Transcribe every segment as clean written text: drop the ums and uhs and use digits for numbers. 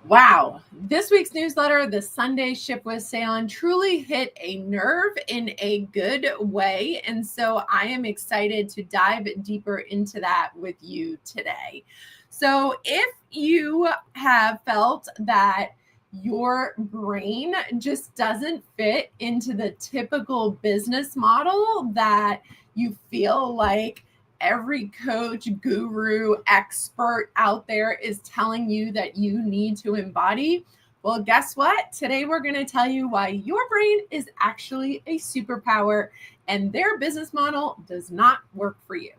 Wow, this week's newsletter, The Sunday Ship Was Sailing, truly hit a nerve in a good way. And so I am excited to dive deeper into that with you today. So if you have felt that your brain just doesn't fit into the typical business model that you feel like every coach, guru, expert out there is telling you that you need to embody, well, guess what? Today we're going to tell you why your brain is actually a superpower and their business model does not work for you.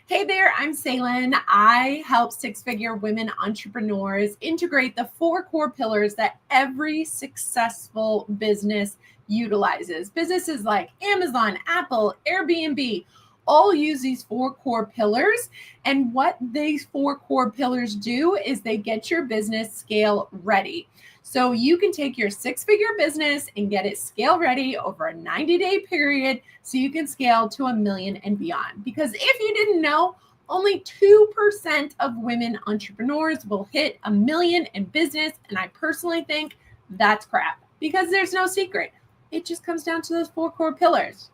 Hey there, I'm Salen. I help six-figure women entrepreneurs integrate the 4 core pillars that every successful business utilizes. Businesses like Amazon, Apple, Airbnb, all use these 4 core pillars. And what these 4 core pillars do is they get your business scale ready. So you can take your 6-figure business and get it scale ready over a 90-day period so you can scale to $1 million and beyond. Because if you didn't know, only 2% of women entrepreneurs will hit $1 million in business. And I personally think that's crap because there's no secret. It just comes down to those 4 core pillars.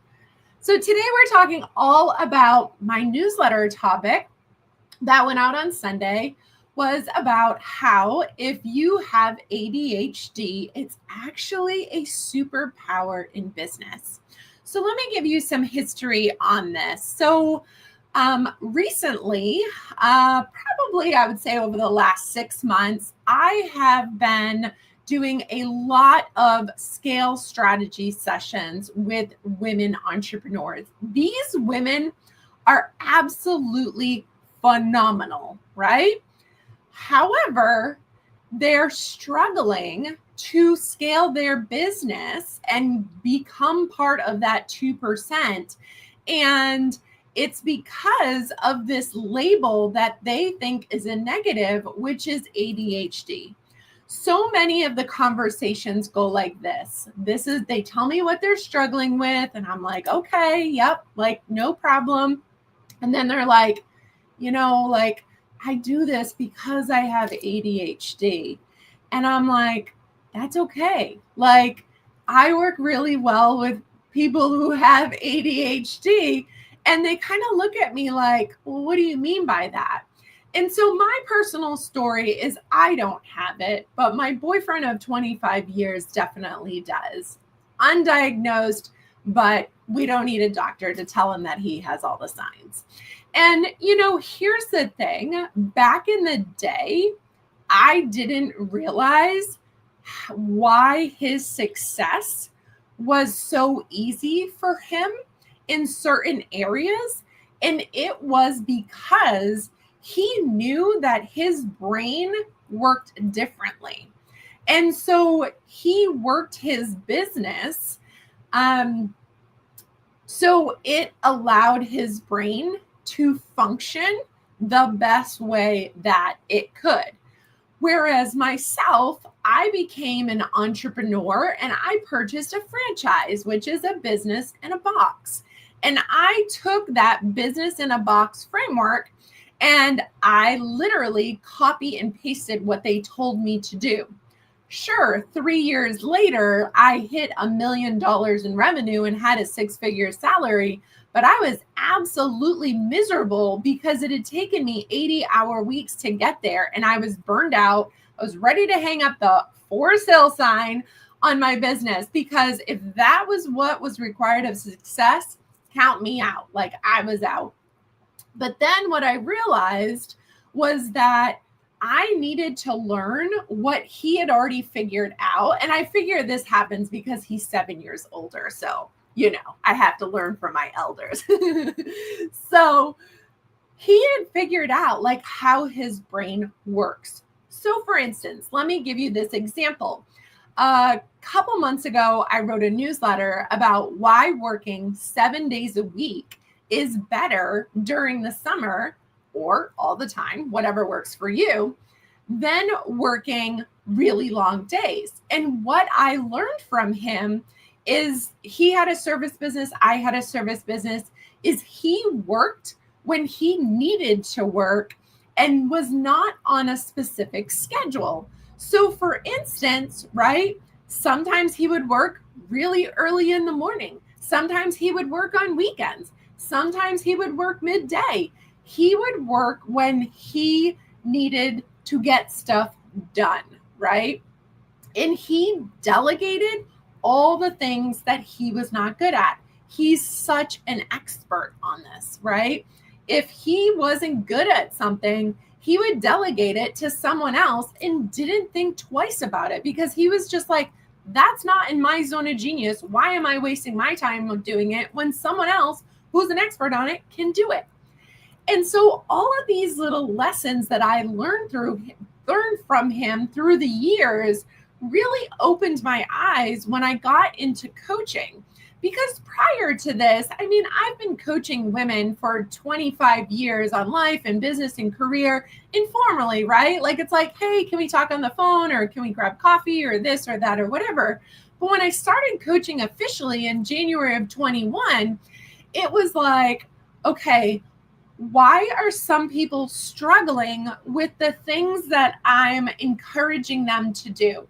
So today we're talking all about my newsletter topic that went out on Sunday was about how if you have ADHD, it's actually a superpower in business. So let me give you some history on this. So recently, probably I would say over the last 6 months, I have been doing a lot of scale strategy sessions with women entrepreneurs. These women are absolutely phenomenal, right? However, they're struggling to scale their business and become part of that 2%. And it's because of this label that they think is a negative, which is ADHD. So many of the conversations go like this. They tell me what they're struggling with, and I'm like, okay, yep, like no problem. And then they're like, I do this because I have ADHD. And I'm like, that's okay. Like, I work really well with people who have ADHD, and they kind of look at me like, well, what do you mean by that? And so my personal story is I don't have it, but my boyfriend of 25 years definitely does. Undiagnosed, but we don't need a doctor to tell him that he has all the signs. And, here's the thing. Back in the day, I didn't realize why his success was so easy for him in certain areas. And it was because he knew that his brain worked differently. And so he worked his business. So it allowed his brain to function the best way that it could. Whereas myself, I became an entrepreneur and I purchased a franchise, which is a business in a box. And I took that business in a box framework and I literally copy and pasted what they told me to do. Sure, 3 years later, I hit $1 million in revenue and had a 6-figure salary, but I was absolutely miserable because it had taken me 80-hour weeks to get there. And I was burned out. I was ready to hang up the for sale sign on my business because if that was what was required of success, count me out. Like I was out. But then what I realized was that I needed to learn what he had already figured out. And I figure this happens because he's 7 years older. So, I have to learn from my elders. So he had figured out like how his brain works. So for instance, let me give you this example. A couple months ago, I wrote a newsletter about why working 7 days a week is better during the summer or all the time, whatever works for you, than working really long days. And what I learned from him is he had a service business, I had a service business, is he worked when he needed to work and was not on a specific schedule. So for instance, right, sometimes he would work really early in the morning. Sometimes he would work on weekends. Sometimes he would work midday. He would work when he needed to get stuff done, right? And he delegated all the things that he was not good at. He's such an expert on this, right? If he wasn't good at something, he would delegate it to someone else and didn't think twice about it because he was just like, that's not in my zone of genius. Why am I wasting my time doing it when someone else who's an expert on it can do it? And so all of these little lessons that I learned from him through the years really opened my eyes when I got into coaching. Because prior to this, I mean, I've been coaching women for 25 years on life and business and career informally, right? Like, it's like, hey, can we talk on the phone, or can we grab coffee, or this or that or whatever. But when I started coaching officially in January of 21, it was like, okay, why are some people struggling with the things that I'm encouraging them to do?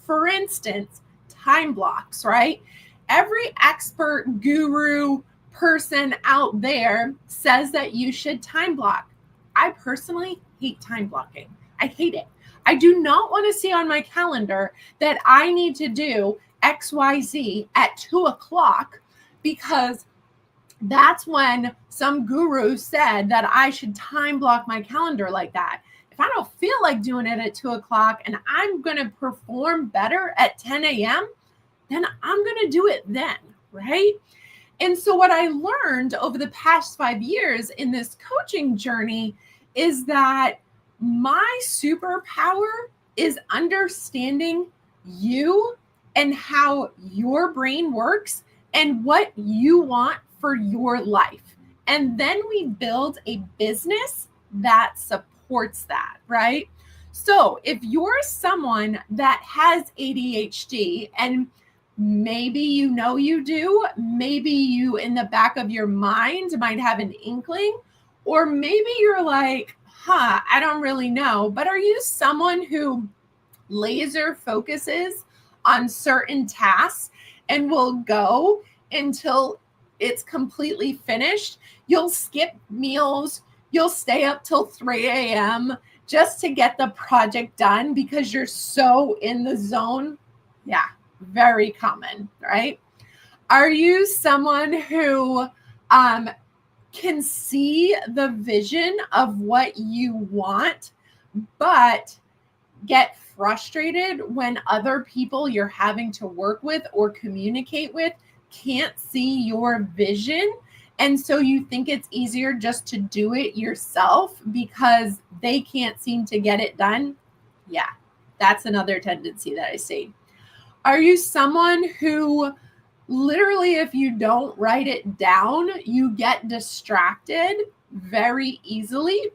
For instance, time blocks, right? Every expert, guru, person out there says that you should time block. I personally hate time blocking. I hate it. I do not want to see on my calendar that I need to do XYZ at 2:00 because that's when some guru said that I should time block my calendar like that. If I don't feel like doing it at 2:00 and I'm going to perform better at 10 a.m., then I'm going to do it then, right? And so what I learned over the past 5 years in this coaching journey is that my superpower is understanding you and how your brain works and what you want for your life. And then we build a business that supports that, right? So if you're someone that has ADHD, and maybe you know you do, maybe you in the back of your mind might have an inkling, or maybe you're like, I don't really know, but are you someone who laser focuses on certain tasks and will go until it's completely finished? You'll skip meals. You'll stay up till 3 a.m. just to get the project done because you're so in the zone. Yeah, very common, right? Are you someone who can see the vision of what you want, but get frustrated when other people you're having to work with or communicate with can't see your vision? And so you think it's easier just to do it yourself because they can't seem to get it done? Yeah, that's another tendency that I see. Are you someone who literally, if you don't write it down, you get distracted very easily?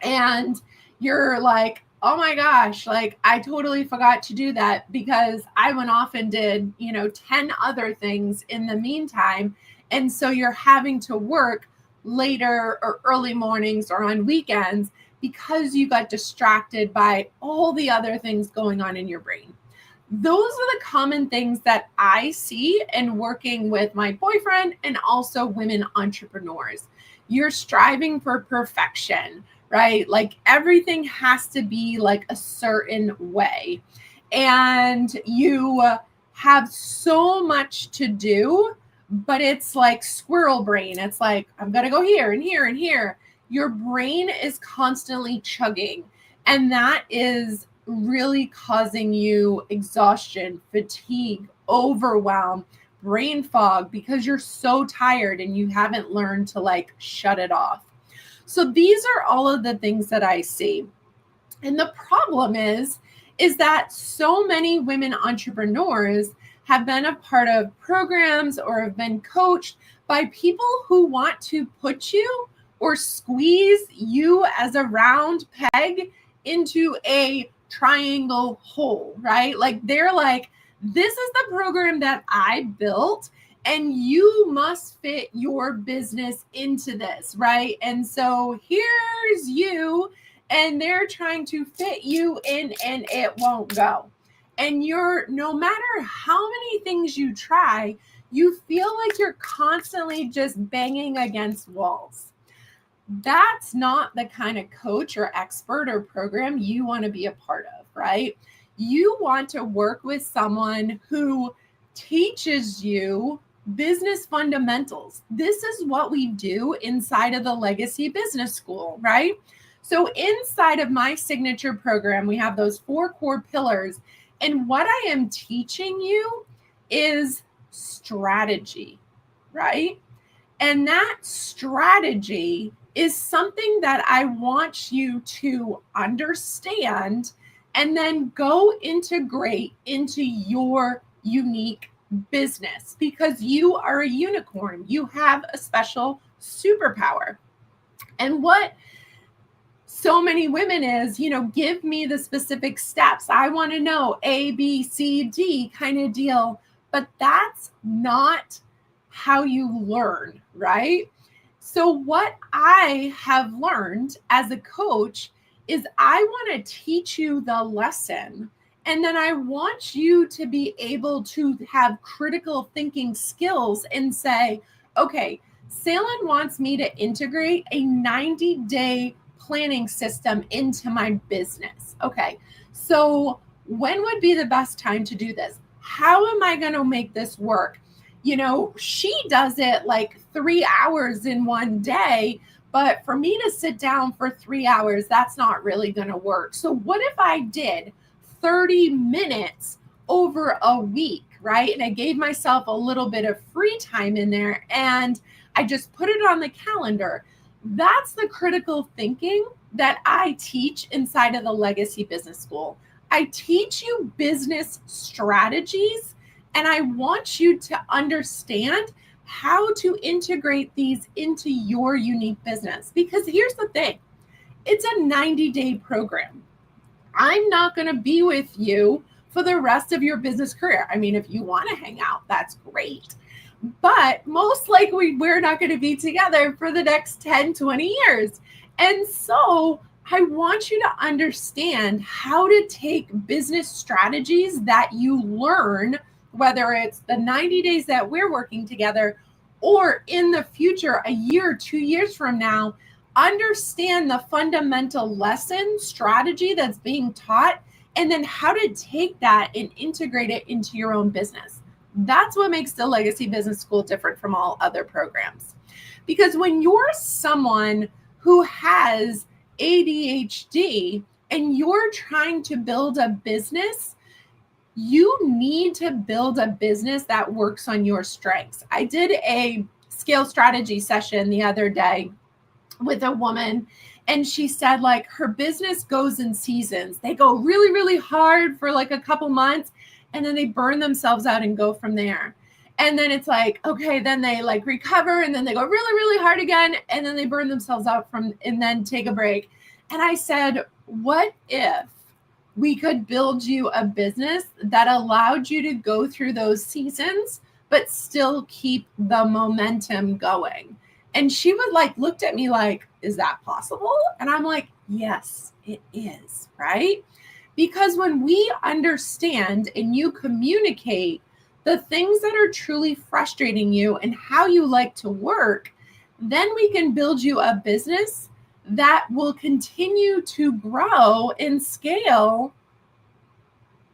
And you're like, oh my gosh, like I totally forgot to do that because I went off and did, 10 other things in the meantime. And so you're having to work later or early mornings or on weekends because you got distracted by all the other things going on in your brain. Those are the common things that I see in working with my boyfriend and also women entrepreneurs. You're striving for perfection, right? Like everything has to be like a certain way. And you have so much to do, but it's like squirrel brain. It's like, I'm going to go here and here and here. Your brain is constantly chugging. And that is really causing you exhaustion, fatigue, overwhelm, brain fog, because you're so tired and you haven't learned to like shut it off. So these are all of the things that I see. And the problem is that so many women entrepreneurs have been a part of programs or have been coached by people who want to put you or squeeze you as a round peg into a triangle hole, right? Like they're like, this is the program that I built and you must fit your business into this, right? And so here's you and they're trying to fit you in and it won't go. And no matter how many things you try, you feel like you're constantly just banging against walls. That's not the kind of coach or expert or program you want to be a part of, right? You want to work with someone who teaches you business fundamentals. This is what we do inside of the Legacy Business School, right? So inside of my signature program, we have those 4 core pillars. And what I am teaching you is strategy, right? And that strategy is something that I want you to understand and then go integrate into your unique business, because you are a unicorn. You have a special superpower. And what so many women is, give me the specific steps. I want to know A, B, C, D kind of deal. But that's not how you learn, right? So what I have learned as a coach is I want to teach you the lesson, and then I want you to be able to have critical thinking skills and say, okay, Salem wants me to integrate a 90-day planning system into my business. Okay, so when would be the best time to do this? How am I going to make this work? She does it like 3 hours in one day, but for me to sit down for 3 hours, that's not really going to work. So what if I did 30 minutes over a week, right? And I gave myself a little bit of free time in there and I just put it on the calendar. That's the critical thinking that I teach inside of the Legacy Business School. I teach you business strategies, and I want you to understand how to integrate these into your unique business. Because here's the thing, it's a 90-day program. I'm not going to be with you for the rest of your business career. I mean, if you want to hang out, that's great. But most likely we're not going to be together for the next 10, 20 years. And so I want you to understand how to take business strategies that you learn, whether it's the 90 days that we're working together or in the future, a year, 2 years from now, understand the fundamental lesson strategy that's being taught, and then how to take that and integrate it into your own business. That's what makes the Legacy Business School different from all other programs. Because when you're someone who has ADHD and you're trying to build a business, you need to build a business that works on your strengths. I did a scale strategy session the other day with a woman, and she said like her business goes in seasons. They go really, really hard for like a couple months, and then they burn themselves out and go from there. And then it's like, okay, then they like recover, and then they go really, really hard again, and then they burn themselves out and then take a break. And I said, what if we could build you a business that allowed you to go through those seasons, but still keep the momentum going? And she would like looked at me like, is that possible? And I'm like, yes, it is, right? Because when we understand and you communicate the things that are truly frustrating you and how you like to work, then we can build you a business that will continue to grow and scale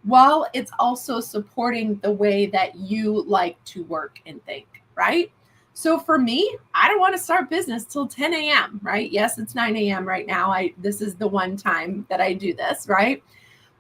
while it's also supporting the way that you like to work and think, right? So for me, I don't want to start business till 10 a.m., right? Yes, it's 9 a.m. right now. This is the one time that I do this, right?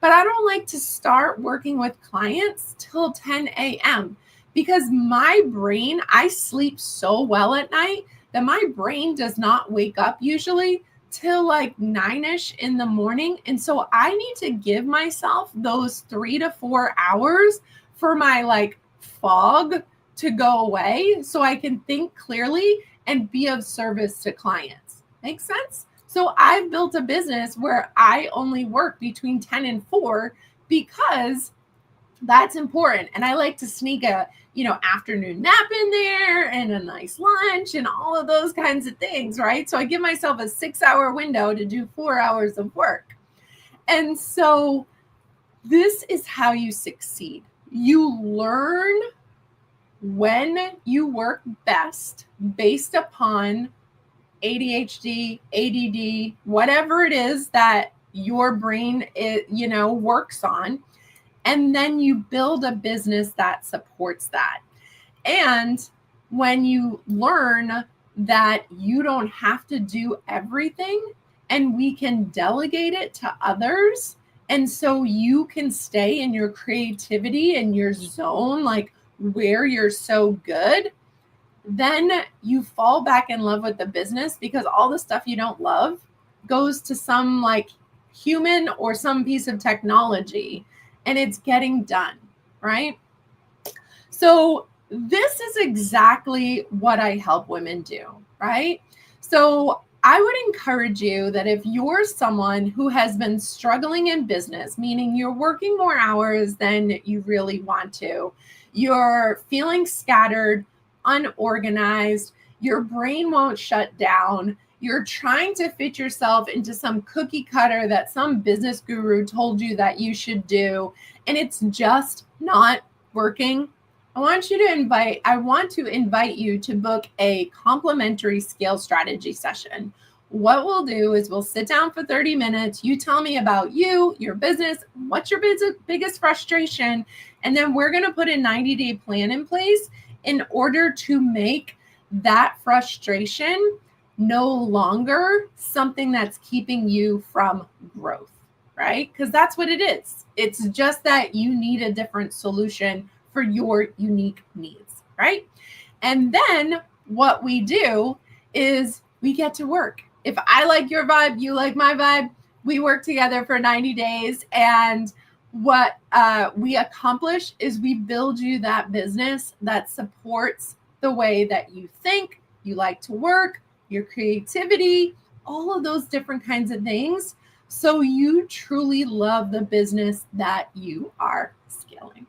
But I don't like to start working with clients till 10 a.m. because my brain, I sleep so well at night that my brain does not wake up usually till like 9ish in the morning. And so I need to give myself those 3 to 4 hours for my like fog to go away so I can think clearly and be of service to clients. Make sense? So I've built a business where I only work between 10 and 4 because That's important. And I like to sneak a, afternoon nap in there and a nice lunch and all of those kinds of things, right? So I give myself a 6-hour window to do 4 hours of work. And so this is how you succeed. You learn when you work best based upon ADHD, ADD, whatever it is that your brain works on. And then you build a business that supports that. And when you learn that you don't have to do everything and we can delegate it to others, and so you can stay in your creativity and your zone, like where you're so good, then you fall back in love with the business, because all the stuff you don't love goes to some like human or some piece of technology, and it's getting done, right? So this is exactly what I help women do, right? So I would encourage you that if you're someone who has been struggling in business, meaning you're working more hours than you really want to, you're feeling scattered, unorganized, your brain won't shut down, you're trying to fit yourself into some cookie cutter that some business guru told you that you should do, and it's just not working, I want to invite you to book a complimentary scale strategy session. What we'll do is we'll sit down for 30 minutes. You tell me about you, your business, what's your biggest frustration, and then we're going to put a 90-day plan in place in order to make that frustration no longer something that's keeping you from growth, right? Because that's what it is. It's just that you need a different solution for your unique needs, right? And then what we do is we get to work. If I like your vibe, you like my vibe, we work together for 90 days. And what we accomplish is we build you that business that supports the way that you think, you like to work, your creativity, all of those different kinds of things. So you truly love the business that you are scaling.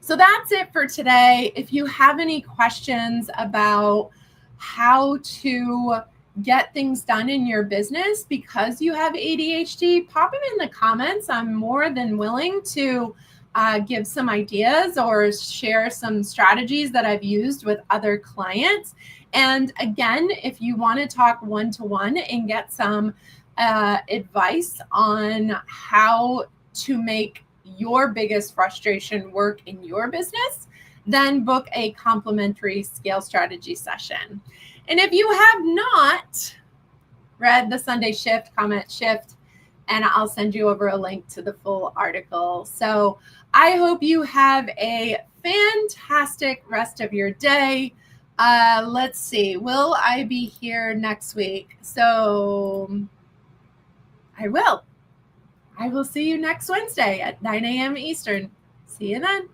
So that's it for today. If you have any questions about how to get things done in your business because you have ADHD, pop them in the comments. I'm more than willing to give some ideas or share some strategies that I've used with other clients. And again, if you want to talk one-to-one and get some advice on how to make your biggest frustration work in your business, then book a complimentary scale strategy session. And if you have not read the Sunday Shift, comment Shift, and I'll send you over a link to the full article. So I hope you have a fantastic rest of your day. Let's see, will I be here next week? So I will see you next Wednesday at 9 a.m. Eastern. See you then.